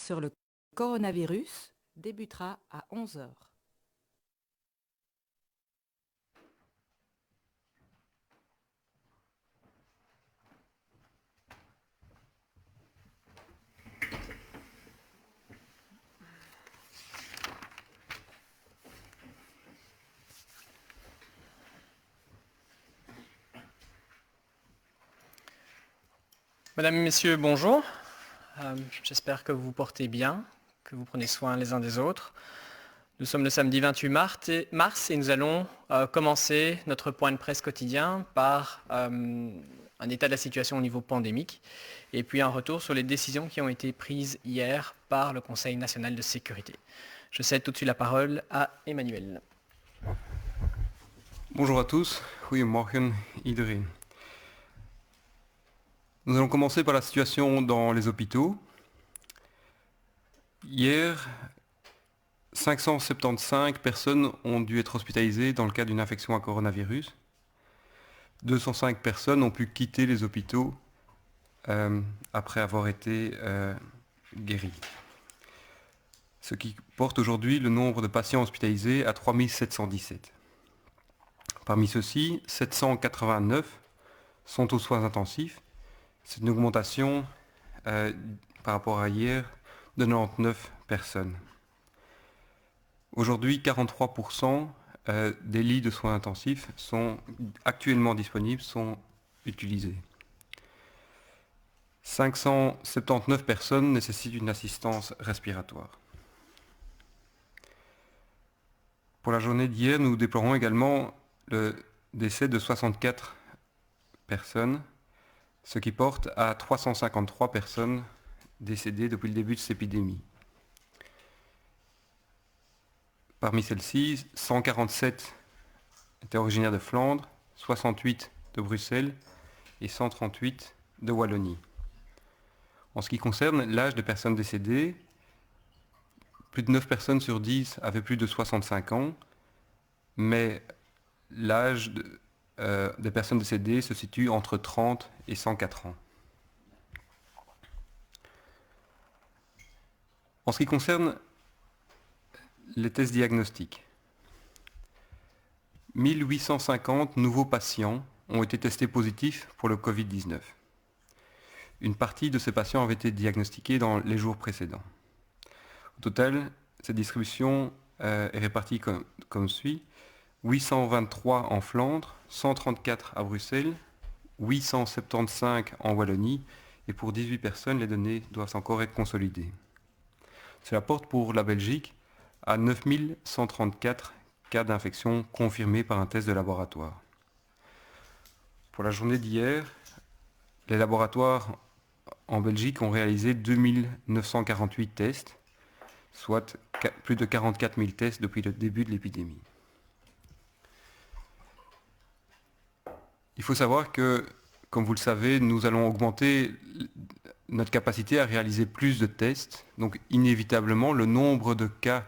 sur le coronavirus débutera à 11 heures. Mesdames et messieurs, bonjour. J'espère que vous vous portez bien, que vous prenez soin les uns des autres. Nous sommes le samedi 28 mars et nous allons commencer notre point de presse quotidien par un état de la situation au niveau pandémique et puis un retour sur les décisions qui ont été prises hier par le Conseil national de sécurité. Je cède tout de suite la parole à Emmanuel. Bonjour à tous, goedemorgen iedereen. Nous allons commencer par la situation dans les hôpitaux. Hier, 575 personnes ont dû être hospitalisées dans le cadre d'une infection à coronavirus. 205 personnes ont pu quitter les hôpitaux après avoir été guéries. Ce qui porte aujourd'hui le nombre de patients hospitalisés à 3717. Parmi ceux-ci, 789 sont aux soins intensifs. C'est une augmentation par rapport à hier de 99 personnes. Aujourd'hui, 43% des lits de soins intensifs sont actuellement disponibles, sont utilisés. 579 personnes nécessitent une assistance respiratoire. Pour la journée d'hier, nous déplorons également le décès de 64 personnes, ce qui porte à 353 personnes décédées depuis le début de cette épidémie. Parmi celles-ci, 147 étaient originaires de Flandre, 68 de Bruxelles et 138 de Wallonie. En ce qui concerne l'âge des personnes décédées, plus de 9 personnes sur 10 avaient plus de 65 ans, mais l'âge des personnes décédées se situe entre 30 et 104 ans. En ce qui concerne les tests diagnostiques, 1850 nouveaux patients ont été testés positifs pour le Covid-19. Une partie de ces patients avait été diagnostiquée dans les jours précédents. Au total, cette distribution est répartie comme suit. 823 en Flandre, 134 à Bruxelles, 875 en Wallonie, et pour 18 personnes, les données doivent encore être consolidées. Cela porte pour la Belgique à 9134 cas d'infection confirmés par un test de laboratoire. Pour la journée d'hier, les laboratoires en Belgique ont réalisé 2948 tests, soit plus de 44 000 tests depuis le début de l'épidémie. Il faut savoir que, comme vous le savez, nous allons augmenter notre capacité à réaliser plus de tests. Donc inévitablement, le nombre de cas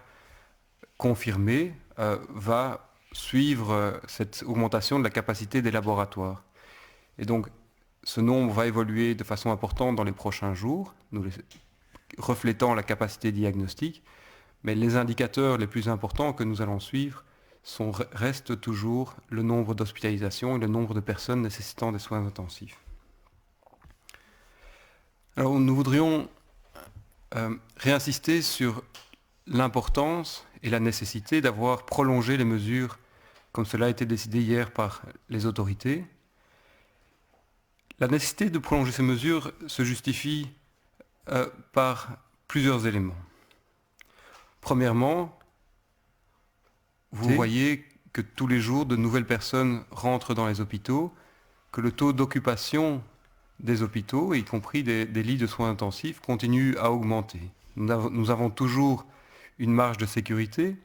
confirmés va suivre cette augmentation de la capacité des laboratoires. Et donc, ce nombre va évoluer de façon importante dans les prochains jours, reflétant la capacité diagnostique. Mais les indicateurs les plus importants que nous allons suivre reste toujours le nombre d'hospitalisations et le nombre de personnes nécessitant des soins intensifs. Alors nous voudrions réinsister sur l'importance et la nécessité d'avoir prolongé les mesures comme cela a été décidé hier par les autorités. La nécessité de prolonger ces mesures se justifie par plusieurs éléments. Premièrement, vous voyez que tous les jours, de nouvelles personnes rentrent dans les hôpitaux, que le taux d'occupation des hôpitaux, y compris des lits de soins intensifs, continue à augmenter. Nous avons toujours une marge de sécurité,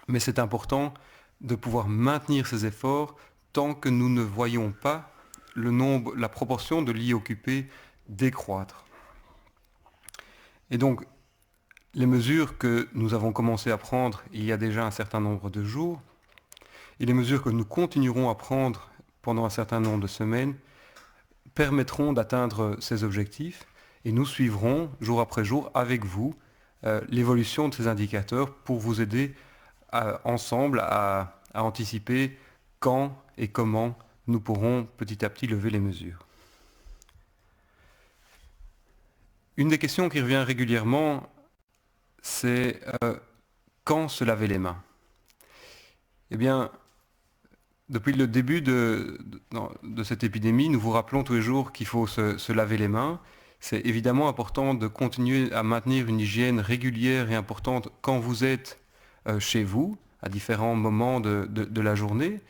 mais c'est important de pouvoir maintenir ces efforts tant que nous ne voyons pas la proportion de lits occupés décroître. Et donc, les mesures que nous avons commencé à prendre il y a déjà un certain nombre de jours, et les mesures que nous continuerons à prendre pendant un certain nombre de semaines, permettront d'atteindre ces objectifs et nous suivrons jour après jour avec vous l'évolution de ces indicateurs pour vous aider ensemble à anticiper quand et comment nous pourrons petit à petit lever les mesures. Une des questions qui revient régulièrement, c'est quand se laver les mains. Eh bien, depuis le début de cette épidémie, nous vous rappelons tous les jours qu'il faut se laver les mains. C'est évidemment important de continuer à maintenir une hygiène régulière et importante quand vous êtes chez vous, à différents moments de la journée.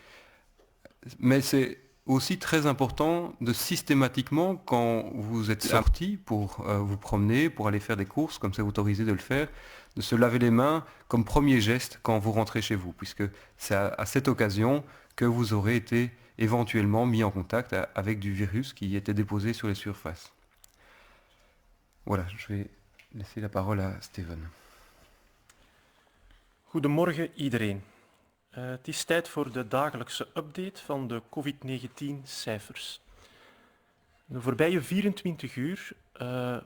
Mais c'est aussi très important de systématiquement, quand vous êtes sorti pour vous promener, pour aller faire des courses, comme c'est autorisé de le faire, de se laver les mains comme premier geste quand vous rentrez chez vous, puisque c'est à cette occasion que vous aurez été éventuellement mis en contact avec du virus qui était déposé sur les surfaces. Voilà, je vais laisser la parole à Steven. Goedemorgen iedereen. Het is tijd voor de dagelijkse update van de COVID-19-cijfers. De voorbije 24 uur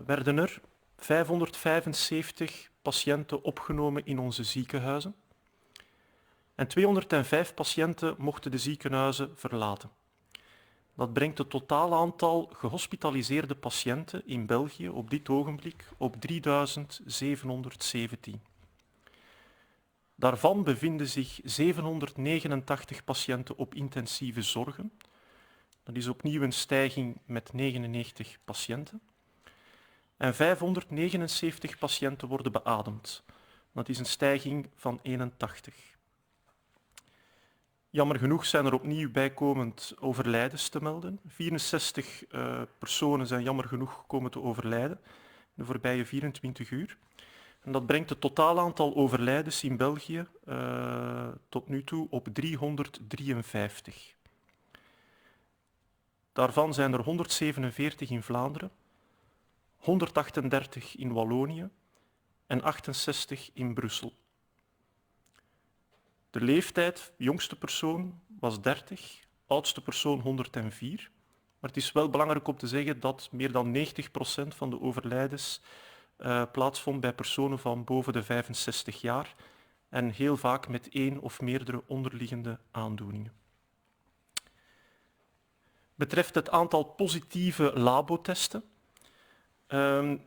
werden er 575 patiënten opgenomen in onze ziekenhuizen en 205 patiënten mochten de ziekenhuizen verlaten. Dat brengt het totale aantal gehospitaliseerde patiënten in België op dit ogenblik op 3717. Daarvan bevinden zich 789 patiënten op intensieve zorgen. Dat is opnieuw een stijging met 99 patiënten. En 579 patiënten worden beademd. Dat is een stijging van 81. Jammer genoeg zijn er opnieuw bijkomend overlijdens te melden. 64 personen zijn jammer genoeg komen te overlijden de voorbije 24 uur. En dat brengt het totaal aantal overlijdens in België tot nu toe op 353. Daarvan zijn er 147 in Vlaanderen, 138 in Wallonië en 68 in Brussel. De leeftijd, jongste persoon was 30, oudste persoon 104. Maar het is wel belangrijk om te zeggen dat meer dan 90% van de overlijdens plaatsvond bij personen van boven de 65 jaar en heel vaak met één of meerdere onderliggende aandoeningen. Betreft het aantal positieve labotesten. De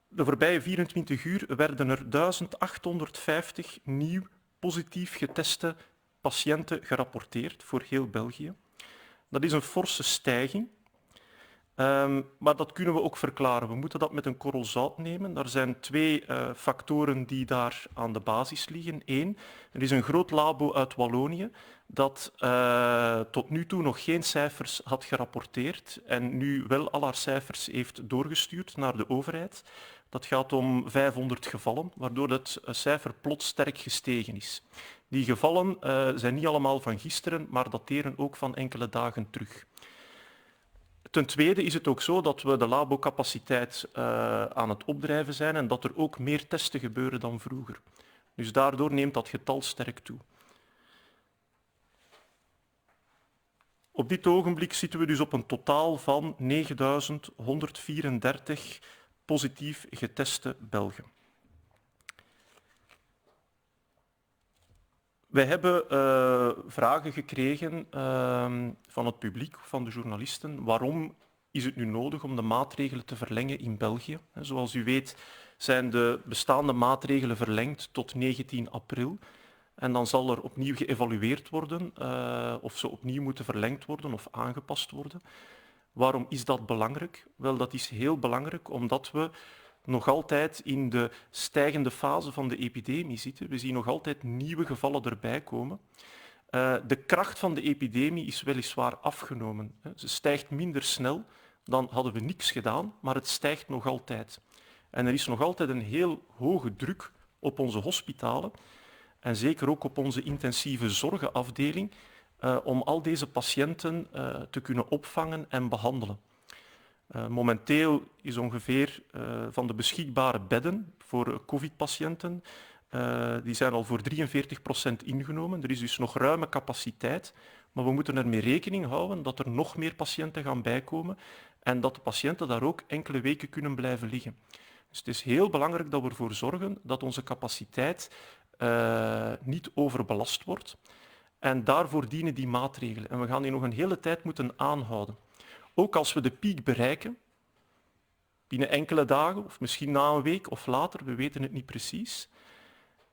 voorbije 24 uur werden er 1850 nieuw positief geteste patiënten gerapporteerd voor heel België. Dat is een forse stijging. Maar dat kunnen we ook verklaren. We moeten dat met een korrel zout nemen. Er zijn twee factoren die daar aan de basis liggen. Eén, er is een groot labo uit Wallonië dat tot nu toe nog geen cijfers had gerapporteerd en nu wel al haar cijfers heeft doorgestuurd naar de overheid. Dat gaat om 500 gevallen, waardoor het cijfer plots sterk gestegen is. Die gevallen zijn niet allemaal van gisteren, maar dateren ook van enkele dagen terug. Ten tweede is het ook zo dat we de labocapaciteit aan het opdrijven zijn en dat er ook meer testen gebeuren dan vroeger. Dus daardoor neemt dat getal sterk toe. Op dit ogenblik zitten we dus op een totaal van 9134 positief geteste Belgen. Wij hebben vragen gekregen van het publiek, van de journalisten. Waarom is het nu nodig om de maatregelen te verlengen in België? Zoals u weet zijn de bestaande maatregelen verlengd tot 19 april. En dan zal er opnieuw geëvalueerd worden of ze opnieuw moeten verlengd worden of aangepast worden. Waarom is dat belangrijk? Wel, dat is heel belangrijk omdat we nog altijd in de stijgende fase van de epidemie zitten. We zien nog altijd nieuwe gevallen erbij komen. De kracht van de epidemie is weliswaar afgenomen. Ze stijgt minder snel dan hadden we niks gedaan, maar het stijgt nog altijd. En er is nog altijd een heel hoge druk op onze hospitalen en zeker ook op onze intensieve zorgenafdeling om al deze patiënten te kunnen opvangen en behandelen. Momenteel is ongeveer van de beschikbare bedden voor COVID-patiënten, die zijn al voor 43% ingenomen. Er is dus nog ruime capaciteit, maar we moeten ermee rekening houden dat er nog meer patiënten gaan bijkomen en dat de patiënten daar ook enkele weken kunnen blijven liggen. Dus het is heel belangrijk dat we ervoor zorgen dat onze capaciteit niet overbelast wordt. En daarvoor dienen die maatregelen. En we gaan die nog een hele tijd moeten aanhouden. Ook als we de piek bereiken, binnen enkele dagen of misschien na een week of later, we weten het niet precies,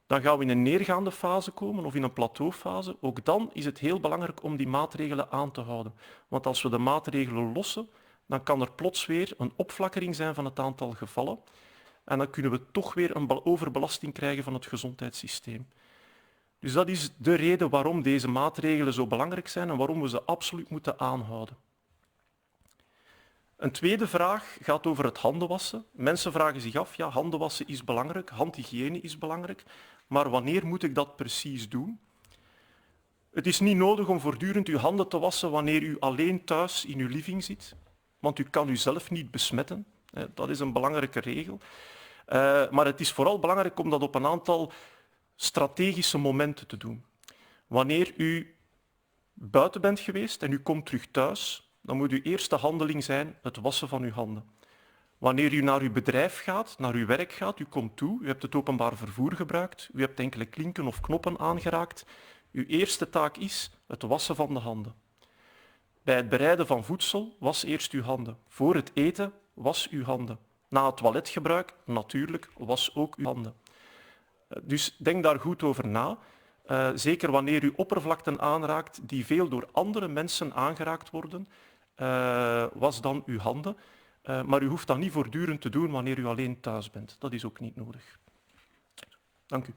dan gaan we in een neergaande fase komen of in een plateaufase. Ook dan is het heel belangrijk om die maatregelen aan te houden. Want als we de maatregelen lossen, dan kan er plots weer een opflakkering zijn van het aantal gevallen. En dan kunnen we toch weer een overbelasting krijgen van het gezondheidssysteem. Dus dat is de reden waarom deze maatregelen zo belangrijk zijn en waarom we ze absoluut moeten aanhouden. Een tweede vraag gaat over het handenwassen. Mensen vragen zich af, ja, handenwassen is belangrijk, handhygiëne is belangrijk, maar wanneer moet ik dat precies doen? Het is niet nodig om voortdurend uw handen te wassen wanneer u alleen thuis in uw living zit, want u kan uzelf niet besmetten. Dat is een belangrijke regel. Maar het is vooral belangrijk om dat op een aantal strategische momenten te doen. Wanneer u buiten bent geweest en u komt terug thuis, dan moet uw eerste handeling zijn het wassen van uw handen. Wanneer u naar uw bedrijf gaat, naar uw werk gaat, u komt toe, u hebt het openbaar vervoer gebruikt, u hebt enkele klinken of knoppen aangeraakt, uw eerste taak is het wassen van de handen. Bij het bereiden van voedsel, was eerst uw handen. Voor het eten, was uw handen. Na het toiletgebruik, natuurlijk, was ook uw handen. Dus denk daar goed over na. Zeker wanneer u oppervlakten aanraakt die veel door andere mensen aangeraakt worden, was dan uw handen. Maar u hoeft dat niet voortdurend te doen wanneer u alleen thuis bent. Dat is ook niet nodig. Dank u.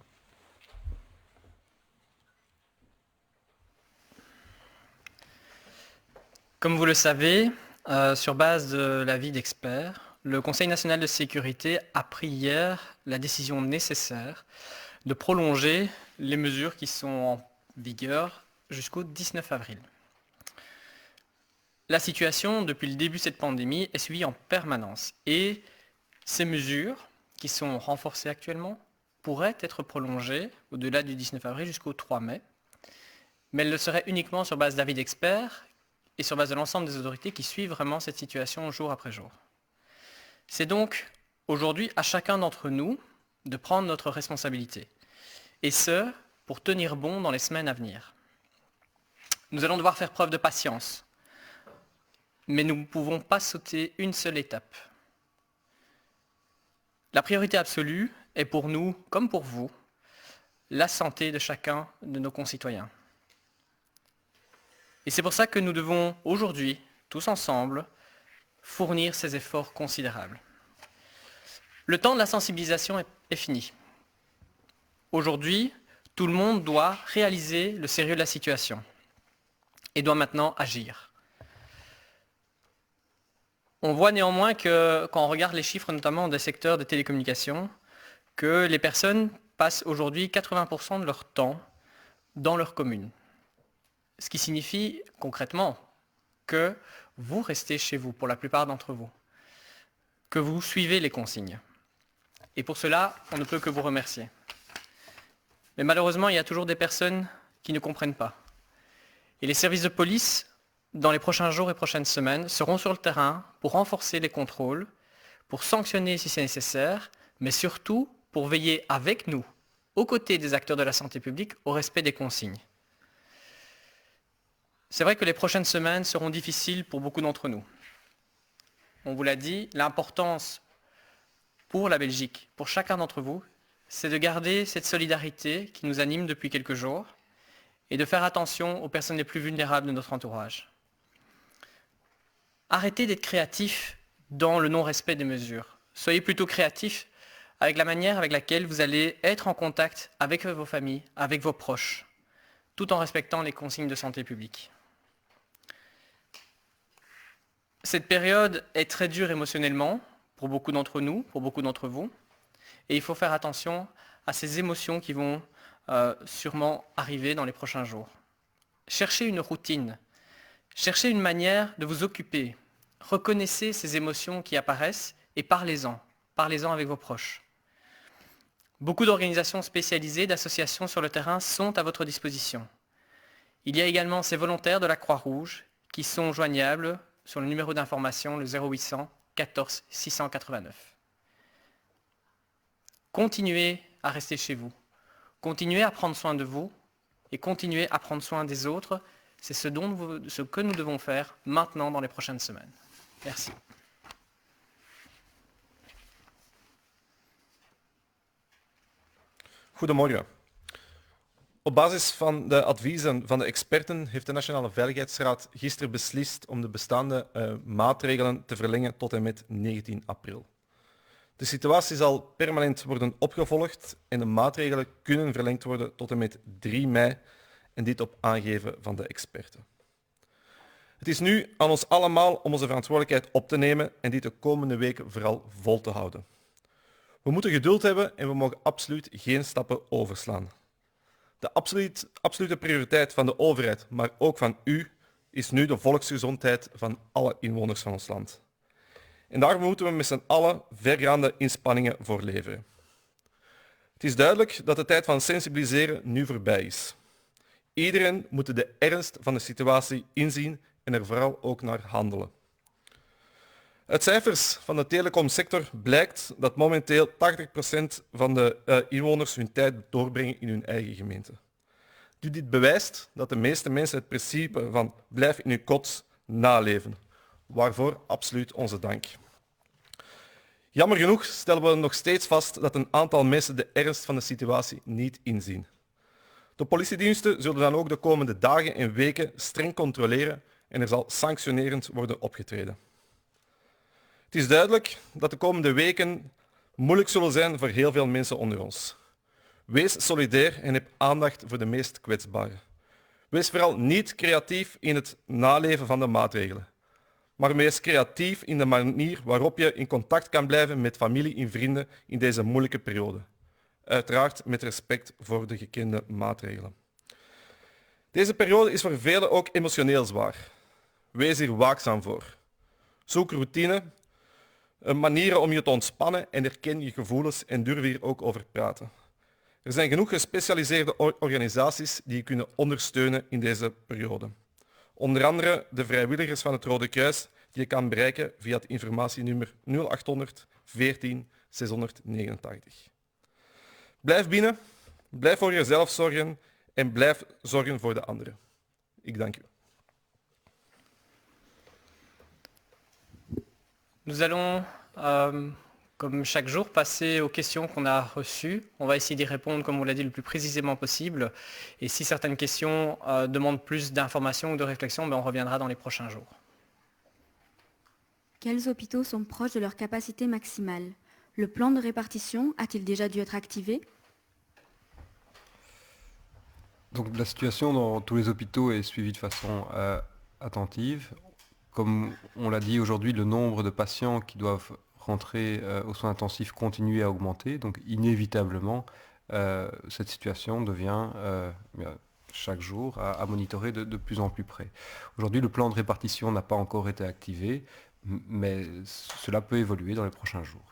Comme vous le savez, sur base de l'avis d'experts, le Conseil national de sécurité a pris hier la décision nécessaire de prolonger les mesures qui sont en vigueur jusqu'au 19 avril. La situation, depuis le début de cette pandémie, est suivie en permanence et ces mesures, qui sont renforcées actuellement, pourraient être prolongées au-delà du 19 avril jusqu'au 3 mai, mais elles le seraient uniquement sur base d'avis d'experts et sur base de l'ensemble des autorités qui suivent vraiment cette situation jour après jour. C'est donc aujourd'hui à chacun d'entre nous de prendre notre responsabilité, et ce, pour tenir bon dans les semaines à venir. Nous allons devoir faire preuve de patience, mais nous ne pouvons pas sauter une seule étape. La priorité absolue est pour nous, comme pour vous, la santé de chacun de nos concitoyens. Et c'est pour ça que nous devons aujourd'hui, tous ensemble, fournir ces efforts considérables. Le temps de la sensibilisation est fini. Aujourd'hui, tout le monde doit réaliser le sérieux de la situation et doit maintenant agir. On voit néanmoins que, quand on regarde les chiffres, notamment des secteurs de télécommunications, que les personnes passent aujourd'hui 80% de leur temps dans leur commune. Ce qui signifie concrètement que vous restez chez vous pour la plupart d'entre vous, que vous suivez les consignes. Et pour cela, on ne peut que vous remercier. Mais malheureusement, il y a toujours des personnes qui ne comprennent pas. Et les services de police, dans les prochains jours et prochaines semaines, seront sur le terrain pour renforcer les contrôles, pour sanctionner si c'est nécessaire, mais surtout pour veiller avec nous, aux côtés des acteurs de la santé publique, au respect des consignes. C'est vrai que les prochaines semaines seront difficiles pour beaucoup d'entre nous. On vous l'a dit, l'importance pour la Belgique, pour chacun d'entre vous, c'est de garder cette solidarité qui nous anime depuis quelques jours et de faire attention aux personnes les plus vulnérables de notre entourage. Arrêtez d'être créatifs dans le non-respect des mesures. Soyez plutôt créatifs avec la manière avec laquelle vous allez être en contact avec vos familles, avec vos proches, tout en respectant les consignes de santé publique. Cette période est très dure émotionnellement pour beaucoup d'entre nous, pour beaucoup d'entre vous, et il faut faire attention à ces émotions qui vont sûrement arriver dans les prochains jours. Cherchez une routine, cherchez une manière de vous occuper, reconnaissez ces émotions qui apparaissent et parlez-en avec vos proches. Beaucoup d'organisations spécialisées, d'associations sur le terrain sont à votre disposition. Il y a également ces volontaires de la Croix-Rouge qui sont joignables sur le numéro d'information, le 0800 14 689. Continuez à rester chez vous. Continuez à prendre soin de vous et continuez à prendre soin des autres. C'est ce que nous devons faire maintenant dans les prochaines semaines. Merci. Goedemorgen. Op basis van de adviezen van de experten heeft de Nationale Veiligheidsraad gisteren beslist om de bestaande maatregelen te verlengen tot en met 19 april. De situatie zal permanent worden opgevolgd en de maatregelen kunnen verlengd worden tot en met 3 mei en dit op aangeven van de experten. Het is nu aan ons allemaal om onze verantwoordelijkheid op te nemen en dit de komende weken vooral vol te houden. We moeten geduld hebben en we mogen absoluut geen stappen overslaan. De absolute prioriteit van de overheid, maar ook van u, is nu de volksgezondheid van alle inwoners van ons land. En daar moeten we met z'n allen vergaande inspanningen voor leveren. Het is duidelijk dat de tijd van sensibiliseren nu voorbij is. Iedereen moet de ernst van de situatie inzien en er vooral ook naar handelen. Uit cijfers van de telecomsector blijkt dat momenteel 80% van de inwoners hun tijd doorbrengen in hun eigen gemeente. Dit bewijst dat de meeste mensen het principe van blijf in uw kot naleven. Waarvoor absoluut onze dank. Jammer genoeg stellen we nog steeds vast dat een aantal mensen de ernst van de situatie niet inzien. De politiediensten zullen dan ook de komende dagen en weken streng controleren en er zal sanctionerend worden opgetreden. Het is duidelijk dat de komende weken moeilijk zullen zijn voor heel veel mensen onder ons. Wees solidair en heb aandacht voor de meest kwetsbaren. Wees vooral niet creatief in het naleven van de maatregelen, maar wees creatief in de manier waarop je in contact kan blijven met familie en vrienden in deze moeilijke periode. Uiteraard met respect voor de gekende maatregelen. Deze periode is voor velen ook emotioneel zwaar. Wees hier waakzaam voor. Zoek routine, manieren om je te ontspannen en erken je gevoelens en durf hier ook over praten. Er zijn genoeg gespecialiseerde organisaties die je kunnen ondersteunen in deze periode. Onder andere de vrijwilligers van het Rode Kruis die je kan bereiken via het informatienummer 0800 14 689. Blijf binnen, blijf voor jezelf zorgen en blijf zorgen voor de anderen. Ik dank u. Nous allons, comme chaque jour, passer aux questions qu'on a reçues. On va essayer d'y répondre, comme on l'a dit, le plus précisément possible. Et si certaines questions demandent plus d'informations ou de réflexion, on reviendra dans les prochains jours. Quels hôpitaux sont proches de leur capacité maximale? Le plan de répartition a-t-il déjà dû être activé? Donc la situation dans tous les hôpitaux est suivie de façon attentive. Comme on l'a dit aujourd'hui, le nombre de patients qui doivent rentrer aux soins intensifs continue à augmenter. Donc inévitablement, cette situation devient chaque jour à monitorer de plus en plus près. Aujourd'hui, le plan de répartition n'a pas encore été activé, mais cela peut évoluer dans les prochains jours.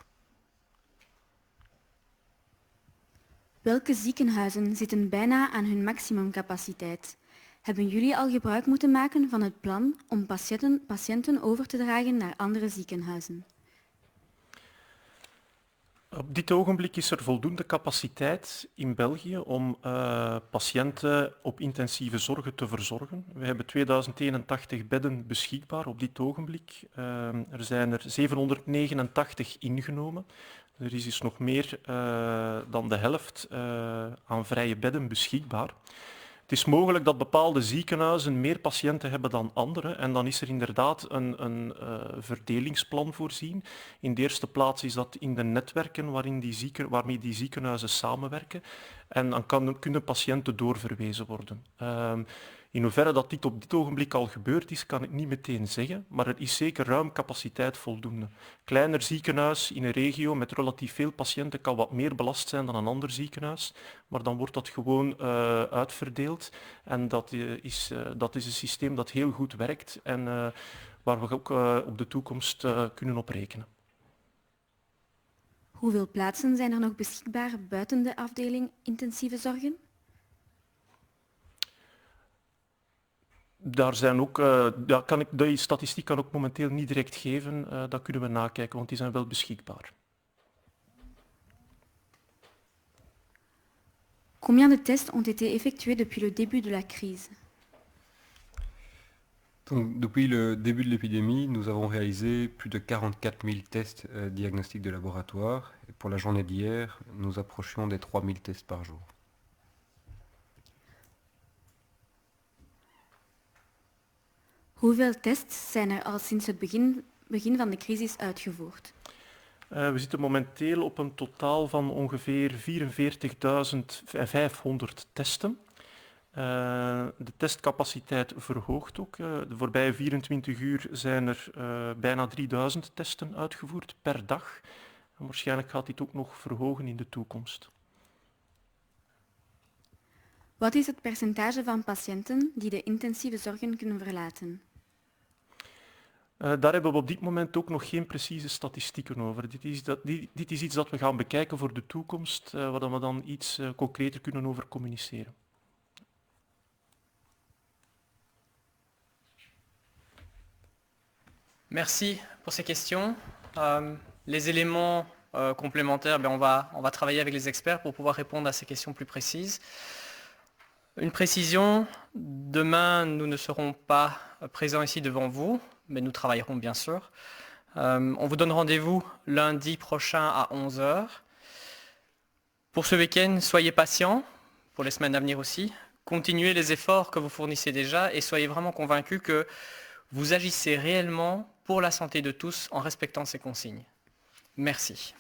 Welke ziekenhuizen zitten bijna aan hun maximumcapaciteit? Hebben jullie al gebruik moeten maken van het plan om patiënten over te dragen naar andere ziekenhuizen? Op dit ogenblik is er voldoende capaciteit in België om patiënten op intensieve zorgen te verzorgen. We hebben 2081 bedden beschikbaar op dit ogenblik. Er zijn er 789 ingenomen. Er is dus nog meer dan de helft aan vrije bedden beschikbaar. Het is mogelijk dat bepaalde ziekenhuizen meer patiënten hebben dan andere en dan is er inderdaad een verdelingsplan voorzien. In de eerste plaats is dat in de netwerken waarmee die ziekenhuizen samenwerken en dan kunnen patiënten doorverwezen worden. In hoeverre dat dit op dit ogenblik al gebeurd is, kan ik niet meteen zeggen, maar er is zeker ruim capaciteit voldoende. Kleiner ziekenhuis in een regio met relatief veel patiënten kan wat meer belast zijn dan een ander ziekenhuis, maar dan wordt dat gewoon uitverdeeld en dat is een systeem dat heel goed werkt en waar we ook op de toekomst kunnen op rekenen. Hoeveel plaatsen zijn er nog beschikbaar buiten de afdeling intensieve zorgen? Daar zijn ook, die statistiek kan ook momenteel niet direct geven. Dat kunnen we nakijken, want die zijn wel beschikbaar. Combien de tests ont été effectués depuis le début de la crise? Donc, depuis le début de l'épidémie, nous avons réalisé plus de 44 000 tests diagnostiques de laboratoire. Et pour la journée d'hier, nous approchions des 3 000 tests par jour. Hoeveel tests zijn er al sinds het begin van de crisis uitgevoerd? We zitten momenteel op een totaal van ongeveer 44.500 testen. De testcapaciteit verhoogt ook. De voorbije 24 uur zijn er bijna 3000 testen uitgevoerd per dag. En waarschijnlijk gaat dit ook nog verhogen in de toekomst. Wat is het percentage van patiënten die de intensieve zorgen kunnen verlaten? Daar hebben we op dit moment ook nog geen precieze statistieken over. Dit is iets dat we gaan bekijken voor de toekomst, waar we dan iets concreter kunnen over communiceren. Merci pour ces questions. Les éléments complémentaires, on va travailler avec les experts pour pouvoir répondre à ces questions plus précises. Une précision, demain nous ne serons pas présents ici devant vous, mais nous travaillerons bien sûr. On vous donne rendez-vous lundi prochain à 11 h. Pour ce week-end, soyez patients, pour les semaines à venir aussi. Continuez les efforts que vous fournissez déjà et soyez vraiment convaincus que vous agissez réellement pour la santé de tous en respectant ces consignes. Merci.